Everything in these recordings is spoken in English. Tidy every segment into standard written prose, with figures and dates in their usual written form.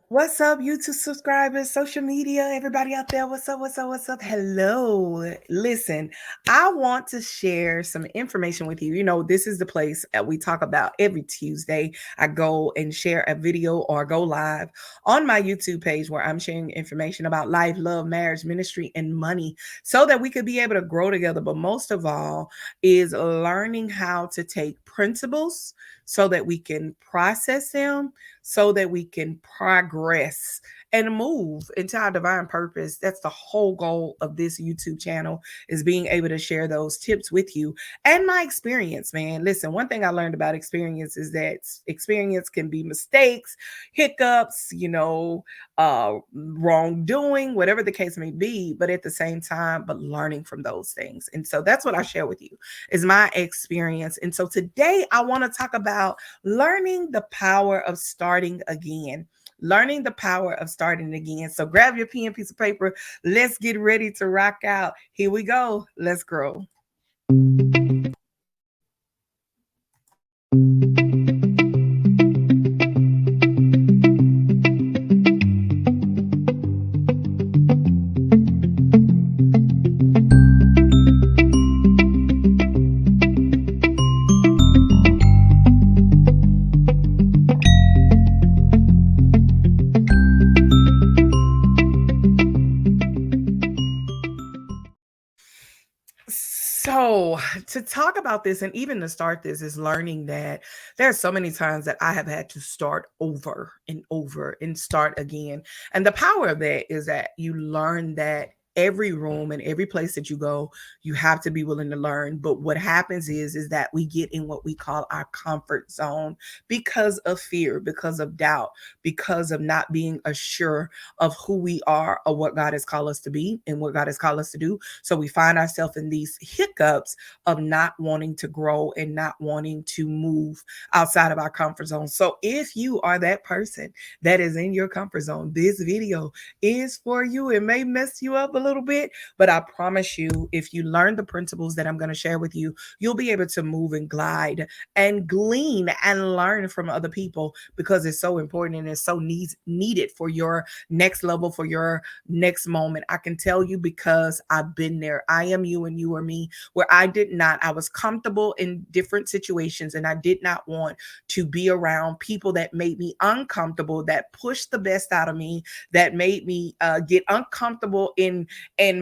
What's up, YouTube subscribers, social media, everybody out there? What's up? What's up? What's up? Hello. Listen, I want to share some information with you. This is the place that we talk about every Tuesday. I go and share a video or go live on my YouTube page where I'm sharing information about life, love, marriage, ministry, and money so that we could be able to grow together. But most of all, is learning how to take principles so that we can process them so that we can progress and move into our divine purpose. That's the whole goal of this YouTube channel, is being able to share those tips with you and my experience, man. Listen, one thing I learned about experience is that experience can be mistakes, hiccups, wrongdoing, whatever the case may be, but at the same time, but learning from those things. And so that's what I share with you, is my experience. And so today I want to talk about learning the power of starting again. Learning the power of starting again. So grab your pen, piece of paper. Let's get ready to rock out. Here we go. Let's grow. So, to talk about this and even to start this is learning that there are so many times that I have had to start over and over and start again. And the power of that is that you learn that every room and every place that you go, you have to be willing to learn. But what happens is that we get in what we call our comfort zone because of fear, because of doubt, because of not being assured of who we are or what God has called us to be and what God has called us to do. So we find ourselves in these hiccups of not wanting to grow and not wanting to move outside of our comfort zone. So if you are that person that is in your comfort zone, this video is for you. It may mess you up a little bit, but I promise you, if you learn the principles that I'm going to share with you, you'll be able to move and glide and glean and learn from other people, because it's so important and it's so needed for your next level, for your next moment. I can tell you because I've been there. I am you and you are me, where I was comfortable in different situations and I did not want to be around people that made me uncomfortable, that pushed the best out of me, that made me get uncomfortable in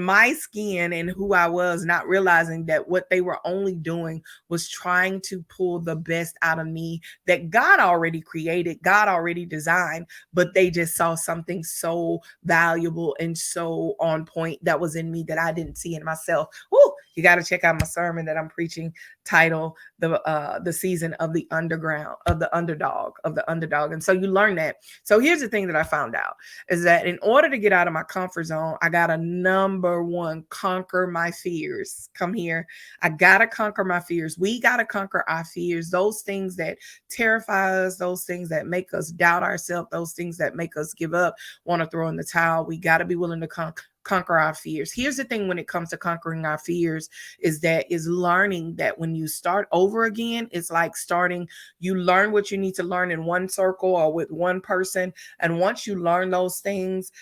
my skin and who I was, not realizing that what they were only doing was trying to pull the best out of me that God already created, God already designed, but they just saw something so valuable and so on point that was in me that I didn't see in myself. Woo! You got to check out my sermon that I'm preaching, title the season of the underground, of the underdog. And so you learn that. So here's the thing that I found out is that in order to get out of my comfort zone, I got to, number one, conquer my fears. Come here. I got to conquer my fears. We got to conquer our fears, those things that terrify us, those things that make us doubt ourselves, those things that make us give up, want to throw in the towel. We got to be willing to conquer our fears. Here's the thing when it comes to conquering our fears is learning that when you start over again, it's like starting, you learn what you need to learn in one circle or with one person. And once you learn those things,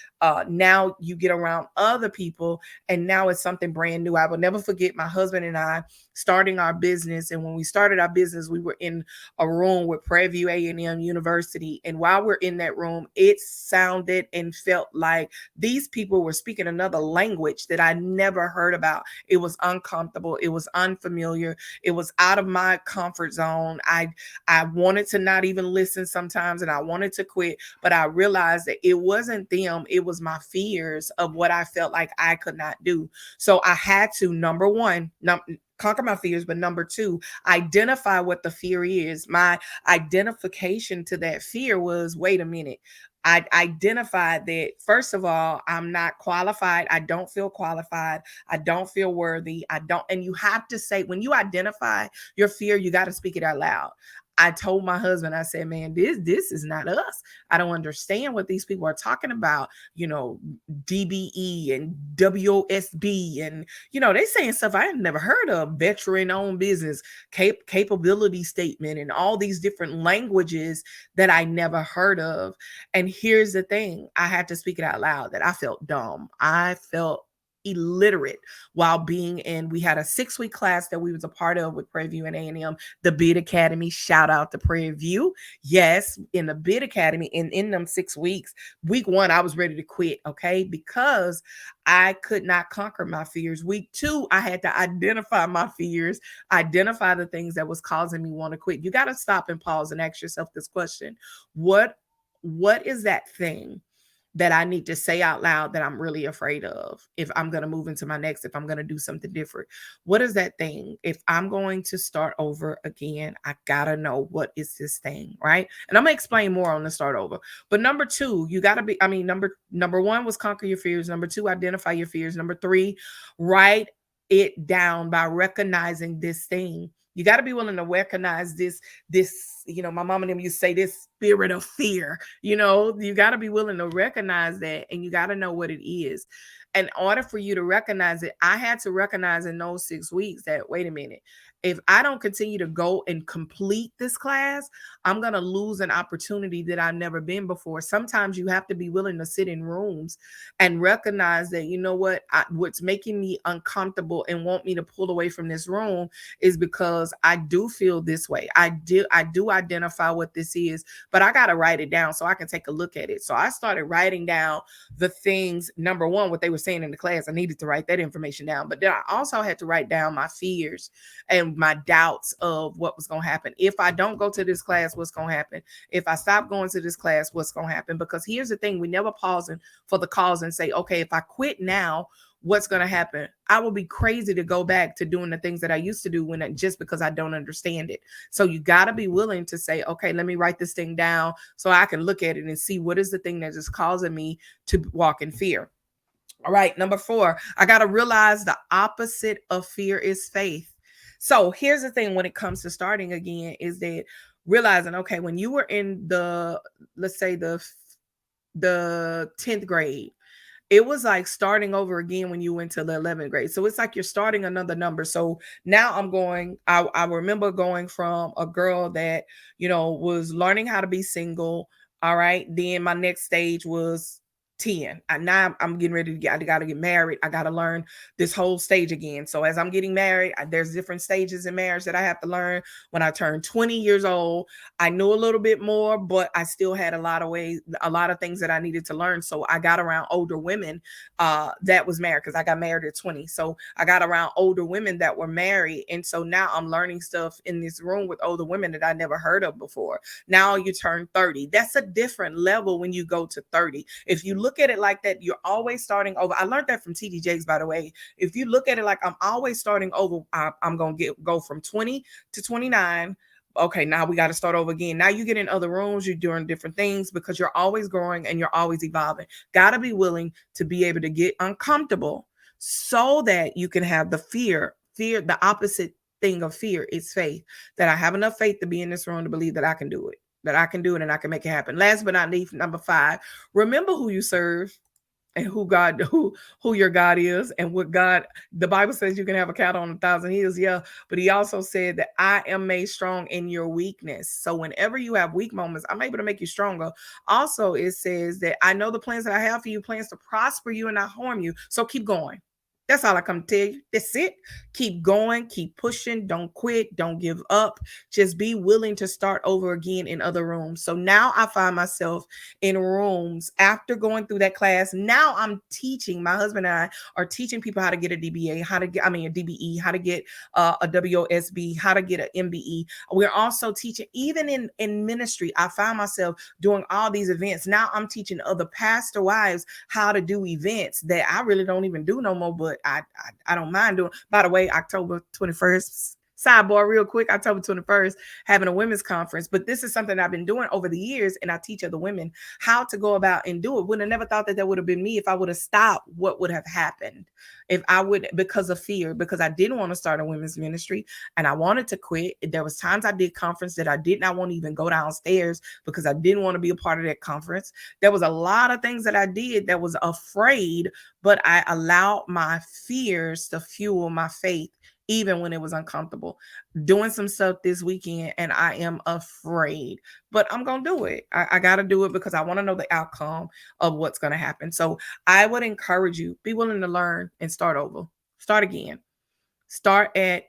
now you get around other people and now it's something brand new. I will never forget my husband and I starting our business. And when we started our business, we were in a room with Prairie View A&M University. And while we're in that room, it sounded and felt like these people were speaking another language that I never heard about. It was uncomfortable. It was unfamiliar. It was out of my comfort zone. I wanted to not even listen sometimes and I wanted to quit, but I realized that it wasn't them. It was my fears of what I felt like I could not do. So I had to, number one, conquer my fears, but number two, identify what the fear is. My identification to that fear was, wait a minute. I identified that, first of all, I'm not qualified. I don't feel qualified. I don't feel worthy. And you have to say, when you identify your fear, you got to speak it out loud. I told my husband, I said, man, this is not us. I don't understand what these people are talking about, DBE and WOSB. And, they saying stuff I had never heard of, veteran-owned business, capability statement, and all these different languages that I never heard of. And here's the thing, I had to speak it out loud that I felt dumb. I felt illiterate while being in, we had a 6-week class that we was a part of with Prairie View and A&M, the Bid Academy. Shout out to Prairie View. Yes, in the Bid Academy, in them 6 weeks, week 1, I was ready to quit, okay? Because I could not conquer my fears. Week 2, I had to identify my fears, identify the things that was causing me want to quit. You got to stop and pause and ask yourself this question. What is that thing that I need to say out loud that I'm really afraid of if I'm going to move into my next, if I'm going to do something different? What is that thing? If I'm going to start over again, I got to know what is this thing, right? And I'm going to explain more on the start over. But number 2, you got to be, number 1 was conquer your fears. Number 2, identify your fears. Number 3, write it down by recognizing this thing. You got to be willing to recognize this, my mom and them used to say, this spirit of fear. You got to be willing to recognize that, and you got to know what it is. In order for you to recognize it, I had to recognize in those 6 weeks that, wait a minute, if I don't continue to go and complete this class, I'm going to lose an opportunity that I've never been before. Sometimes you have to be willing to sit in rooms and recognize that, what's making me uncomfortable and want me to pull away from this room is because I do feel this way. I do identify what this is, but I got to write it down so I can take a look at it. So I started writing down the things. Number 1, what they were saying in the class, I needed to write that information down, but then I also had to write down my fears and my doubts of what was going to happen. If I don't go to this class, what's going to happen? If I stop going to this class, what's going to happen? Because here's the thing, we never pause for the cause and say, okay, if I quit now, what's going to happen? I will be crazy to go back to doing the things that I used to do just because I don't understand it. So you got to be willing to say, okay, let me write this thing down so I can look at it and see what is the thing that is causing me to walk in fear. All right. Number 4, I got to realize the opposite of fear is faith. So here's the thing when it comes to starting again is that realizing, okay, when you were in let's say the 10th grade, it was like starting over again when you went to the 11th grade. So it's like you're starting another number. So now I remember going from a girl that, was learning how to be single. All right. Then my next stage was 10. And now I'm getting ready to I got to get married. I got to learn this whole stage again. So as I'm getting married, there's different stages in marriage that I have to learn. When I turned 20 years old, I knew a little bit more, but I still had a lot of things that I needed to learn. So I got around older women that was married, because I got married at 20. So I got around older women that were married. And so now I'm learning stuff in this room with older women that I never heard of before. Now you turn 30. That's a different level when you go to 30. If you look at it like that, you're always starting over. I learned that from TD Jakes, by the way. If you look at it like I'm always starting over, I'm going to go from 20 to 29. Okay, now we got to start over again. Now you get in other rooms, you're doing different things because you're always growing and you're always evolving. Got to be willing to be able to get uncomfortable so that you can have the fear, the opposite thing of fear is faith, that I have enough faith to be in this room to believe that I can do it. That I can do it and I can make it happen. Last but not least, number 5, remember who you serve and who your God is and what God, the Bible says you can have a cattle on 1,000 hills. Yeah. But he also said that I am made strong in your weakness. So whenever you have weak moments, I'm able to make you stronger. Also, it says that I know the plans that I have for you, plans to prosper you and not harm you. So keep going. That's all I come to tell you. That's it. Keep going, keep pushing. Don't quit. Don't give up. Just be willing to start over again in other rooms. So now I find myself in rooms after going through that class. Now I'm teaching, my husband and I are teaching people how to get a DBA, a DBE, how to get a WOSB, how to get an MBE. We're also teaching, even in ministry, I find myself doing all these events. Now I'm teaching other pastor wives how to do events that I really don't even do no more, but I don't mind doing. By the way, October 21st, Sidebar real quick, October 21st, having a women's conference. But this is something I've been doing over the years, and I teach other women how to go about and do it. Would have never thought that would have been me if I would have stopped. What would have happened if I would, because of fear, because I didn't want to start a women's ministry and I wanted to quit. There was times I did conference that I did not want to even go downstairs because I didn't want to be a part of that conference. There was a lot of things that I did that was afraid, but I allowed my fears to fuel my faith even when it was uncomfortable. Doing some stuff this weekend and I am afraid, but I'm going to do it. I got to do it because I want to know the outcome of what's going to happen. So I would encourage you, be willing to learn and start over. Start again. Start at,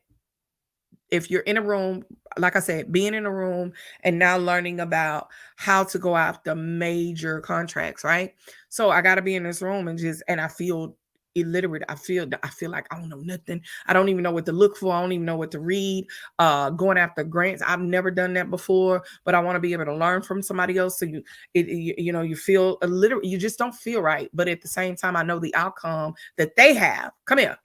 if you're in a room, like I said, being in a room and now learning about how to go after major contracts, right? So I got to be in this room and I feel illiterate. I feel like I don't know nothing. I don't even know what to look for. I don't even know what to read. Going after grants. I've never done that before, but I want to be able to learn from somebody else. So you feel illiterate. You just don't feel right. But at the same time, I know the outcome that they have. Come here.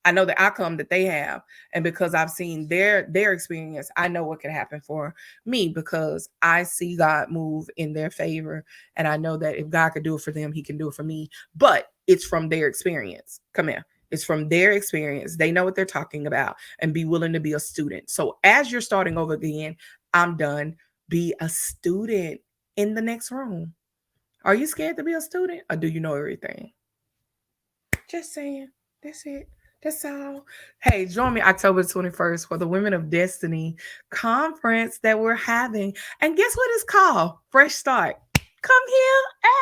I know the outcome that they have. And because I've seen their experience, I know what can happen for me because I see God move in their favor. And I know that if God could do it for them, he can do it for me. But it's from their experience. Come here. It's from their experience. They know what they're talking about and be willing to be a student. So as you're starting over again, I'm done. Be a student in the next room. Are you scared to be a student or do you know everything? Just saying. That's it. That's all. Hey, join me October 21st for the Women of Destiny conference that we're having. And guess what it's called? Fresh Start. Come here.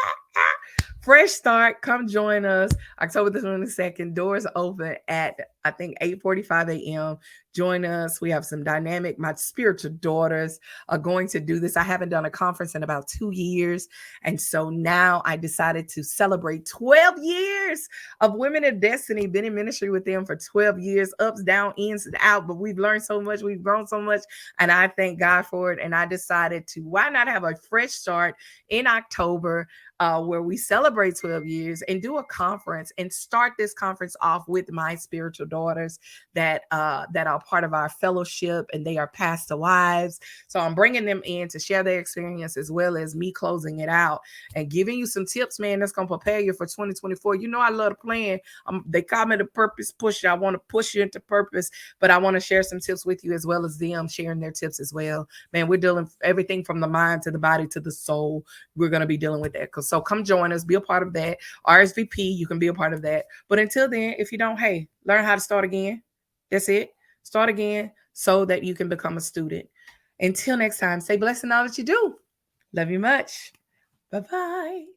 Fresh Start. Come join us. October the 22nd. Doors open at, I think, 8:45 a.m. Join us. We have some dynamic, my spiritual daughters are going to do this. I haven't done a conference in about 2 years. And so now I decided to celebrate 12 years of Women of Destiny. Been in ministry with them for 12 years, ups, down, ins, and out. But we've learned so much. We've grown so much. And I thank God for it. And I decided to, why not have a fresh start in October where we celebrate 12 years and do a conference and start this conference off with my spiritual daughters that are part of our fellowship, and they are pastor wives. So I'm bringing them in to share their experience as well as me closing it out and giving you some tips, man, that's going to prepare you for 2024. You know, I love to plan. They call me the purpose pusher. I want to push you into purpose, but I want to share some tips with you as well as them sharing their tips as well. Man, we're dealing everything from the mind to the body to the soul. We're going to be dealing with that. So come join us, be a part of that. RSVP, you can be a part of that. But until then, if you don't, hey, learn how to start again. That's it. Start again so that you can become a student. Until next time, stay blessed in all that you do. Love you much. Bye-bye.